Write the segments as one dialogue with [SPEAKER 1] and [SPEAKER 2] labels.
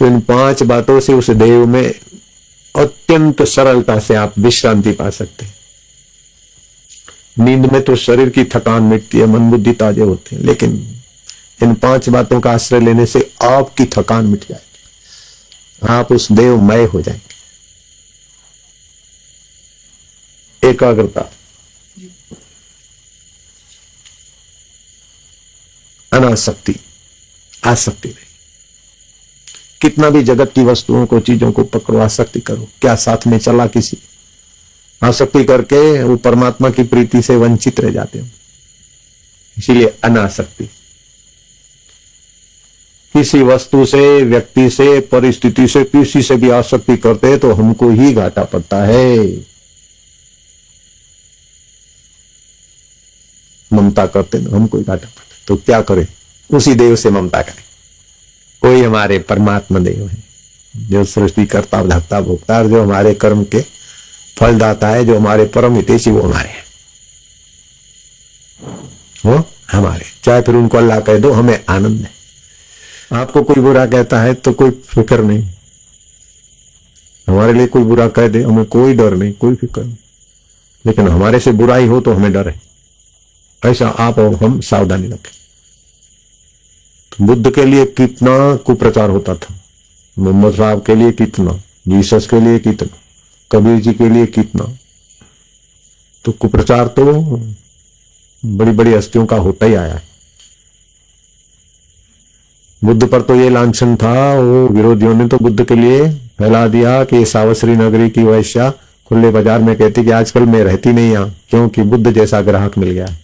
[SPEAKER 1] तो इन 5 बातों से उस देव में अत्यंत सरलता से आप विश्रांति पा सकते हैं। नींद में तो शरीर की थकान मिटती है, मन बुद्धि ताजे होते हैं, लेकिन इन 5 बातों का आश्रय लेने से आपकी थकान मिट जाएगी, आप उस देवमय हो जाएंगे। एकाग्रता, अनासक्ति, आसक्ति नहीं। कितना भी जगत की वस्तुओं को, चीजों को पकड़ो, आसक्ति करो, क्या साथ में चला किसी। आसक्ति करके वो परमात्मा की प्रीति से वंचित रह जाते हो। इसीलिए अनासक्ति। किसी वस्तु से, व्यक्ति से, परिस्थिति से, किसी से भी आसक्ति करते हैं तो हमको ही घाटा पड़ता है। ममता करते हैं हमको ही घाटा पड़ता है, तो क्या करें? उसी देव से ममता करें। कोई हमारे परमात्मा देव है जो सृष्टि करता, धकता, भोगता, और जो हमारे कर्म के फलदाता है, जो हमारे परम हितैषी, वो हमारे हैं, वो हमारे। चाहे फिर उनको अल्लाह कह दो, हमें आनंद है। आपको कोई बुरा कहता है तो कोई फिक्र नहीं, हमारे लिए कोई बुरा कह दे हमें कोई डर नहीं, कोई फिक्र नहीं, लेकिन हमारे से बुराई हो तो हमें डर है। ऐसा आप और हम सावधानी रखें। तो बुद्ध के लिए कितना कुप्रचार होता था, मोहम्मद साहब के लिए कितना, जीसस के लिए कितना, कबीर जी के लिए कितना। तो कुप्रचार तो बड़ी बड़ी हस्तियों का होता ही आया है। बुद्ध पर तो ये लांछन था, वो विरोधियों ने तो बुद्ध के लिए फैला दिया कि सावश्री नगरी की वैश्या खुले बाजार में कहती कि आजकल मैं रहती नहीं यहां, क्योंकि बुद्ध जैसा ग्राहक मिल गया है,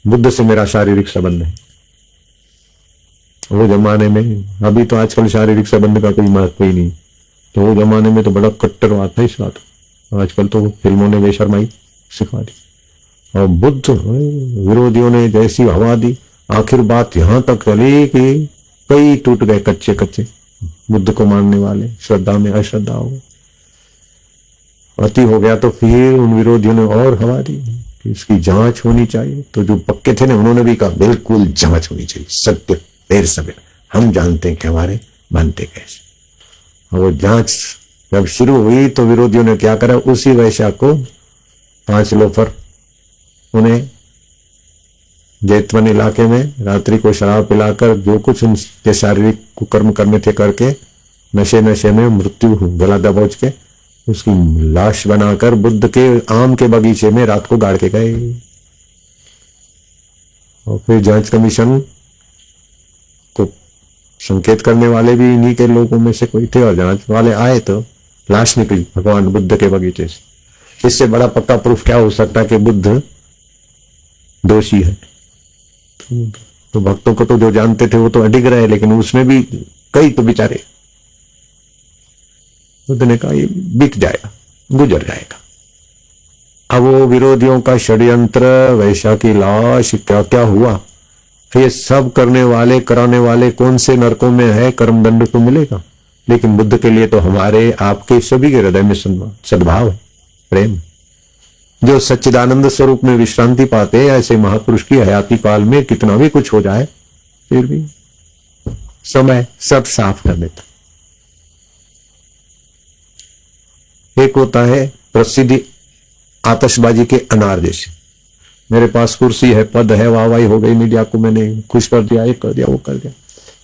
[SPEAKER 1] बुद्ध से मेरा शारीरिक संबंध है। वो जमाने में, अभी तो आजकल शारीरिक संबंध का कोई महत्व ही नहीं, तो वो जमाने में तो बड़ा कट्टरवाद था इस बात। आजकल तो फिल्मों ने बेशर्माई सिखा दी, और बुद्ध विरोधियों ने जैसी हवा दी, आखिर बात यहां तक चली कि कई टूट गए कच्चे कच्चे बुद्ध को मानने वाले, श्रद्धा में अश्रद्धा हो गई, अति हो गया। तो फिर उन विरोधियों ने और हवा दी कि इसकी जांच होनी चाहिए। तो जो पक्के थे ना, उन्होंने भी कहा बिल्कुल जांच होनी चाहिए, सत्य देर सवेर हम जानते हैं कि हमारे बनते कैसे। और वो जांच जब शुरू हुई तो विरोधियों ने क्या करा, उसी वैश्या को 5 लोफर उन्हें जैतवन इलाके में रात्रि को शराब पिलाकर जो कुछ उनके शारीरिक कुकर्म करने थे करके नशे में मृत्यु गला दबोच के उसकी लाश बनाकर बुद्ध के आम के बगीचे में रात को गाड़ के गए। और फिर जांच कमीशन को संकेत करने वाले भी इन्हीं के लोगों में से कोई थे, और जांच वाले आए तो लाश निकली भगवान बुद्ध के बगीचे से। इससे बड़ा पक्का प्रूफ क्या हो सकता है कि बुद्ध दोषी है? तो भक्तों को तो जो जानते थे वो तो अडिग रहे, लेकिन उसमें भी कई तो बेचारे, बुद्ध ने कहा ये बिक जाएगा, गुजर जाएगा। अब वो विरोधियों का षड्यंत्र, वैश्या की लाश, क्या क्या हुआ, फिर ये सब करने वाले, कराने वाले कौन से नरकों में है, कर्मदंड को मिलेगा। लेकिन बुद्ध के लिए तो हमारे आपके सभी के हृदय में सद्भाव है, प्रेम। जो सच्चिदानंद स्वरूप में विश्रांति पाते हैं, ऐसे महापुरुष की हयाती काल में कितना भी कुछ हो जाए फिर भी समय सब साफ कर देता। एक होता है प्रसिद्धि आतिशबाजी के अनार जैसे, मेरे पास कुर्सी है, पद है, वाहवाही हो गई, मीडिया को मैंने खुश कर दिया, एक कर दिया, वो कर दिया,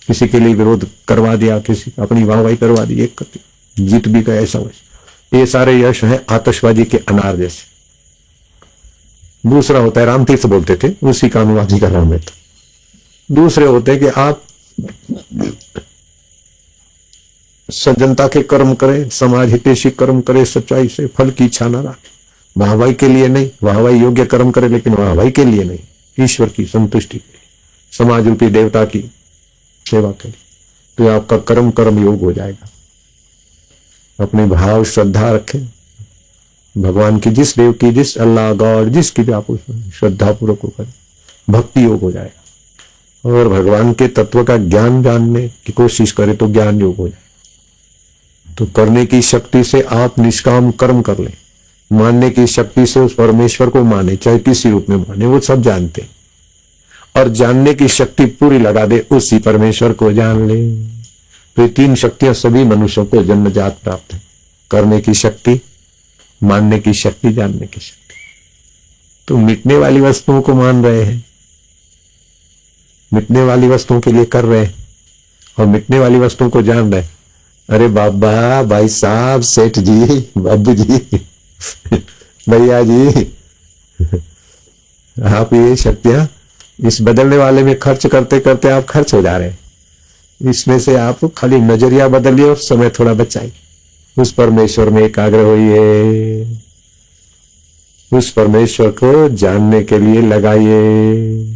[SPEAKER 1] किसी के लिए विरोध करवा दिया, किसी अपनी वाहवाही करवा दी, एक कर दिया, जीत भी गए, ऐसा वैसा। ये सारे यश है आतिशबाजी के अनार जैसे। दूसरा होता है, रामतीर्थ बोलते थे, उसी का अनुवाद कर रहा हूं मैं। तो दूसरे होते हैं कि आप सज्जनता के कर्म करें, समाज हितैषी कर्म करें, सच्चाई से, फल की इच्छा न रखें, वाहवाही के लिए नहीं, वाहवाही योग्य कर्म करें लेकिन वाहवाही के लिए नहीं, ईश्वर की संतुष्टि के लिए, समाज रूपी देवता की सेवा के लिए, तो आपका कर्म कर्म योग हो जाएगा। अपने भाव श्रद्धा रखें भगवान की, जिस देव की, जिस अल्लाह गॉड जिसकी भी आप श्रद्धा पूर्वक करें, भक्ति योग हो जाएगा। और भगवान के तत्व का ज्ञान जानने की कोशिश करें तो ज्ञान योग हो जाए। तो करने की शक्ति से आप निष्काम कर्म कर लें, मानने की शक्ति से उस परमेश्वर को माने, चाहे किसी रूप में माने, वो सब जानते हैं। और जानने की शक्ति पूरी लगा दे, उसी परमेश्वर को जान ले। तो ये तीन शक्तियां सभी मनुष्यों को जन्मजात प्राप्त है। करने की शक्ति, मानने की शक्ति, जानने की शक्ति। तो मिटने वाली वस्तुओं को मान रहे हैं, मिटने वाली वस्तुओं के लिए कर रहे हैं और मिटने वाली वस्तुओं को जान रहे हैं। अरे बाबा, भाई साहब, सेठ जी, बाबू जी, भैया जी, आप ये शक्तियां इस बदलने वाले में खर्च करते करते आप खर्च हो जा रहे हैं। इसमें से आप खाली नजरिया बदलिए और समय थोड़ा बचाइए। उस परमेश्वर में एकाग्र होइए, उस परमेश्वर को जानने के लिए लगाइए।